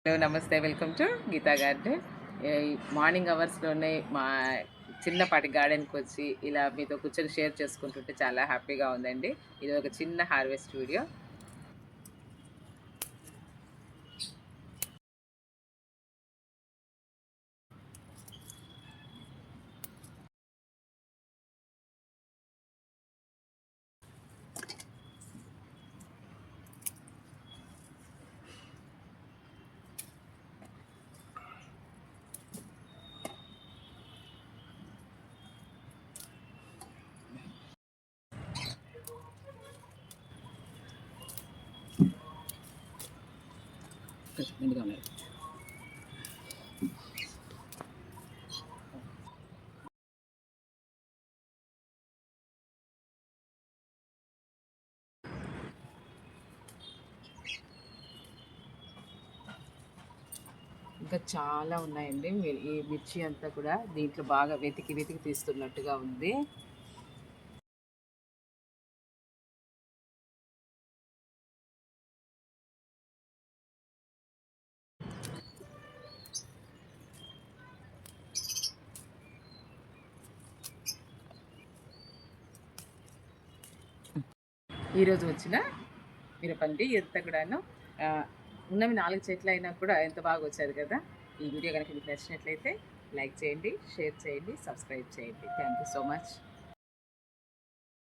Hello నమస్తే. Welcome to Geeta Garden. Morning అవర్స్‌లోనే మా చిన్నపాటి గార్డెన్‌కొచ్చి ఇలా మీతో కూర్చొని షేర్ చేసుకుంటుంటే చాలా హ్యాపీగా ఉందండి. ఇది ఒక చిన్న హార్వెస్ట్ వీడియో. నిండుగా ఉన్నాయి. ఇంకా చాలా ఉన్నాయండి. మీరు ఈ మిర్చి అంతా కూడా దీంట్లో బాగా వెతికి వెతికి తీస్తున్నట్టుగా ఉంది. ఈరోజు వచ్చిన మిరపండి ఎంత కూడాను ఉన్నవి 4 చెట్లు అయినా కూడా ఎంత బాగా వచ్చారు కదా. ఈ వీడియో కనుక మీకు నచ్చినట్లయితే లైక్ చేయండి, షేర్ చేయండి, సబ్స్క్రైబ్ చేయండి. Thank you so much.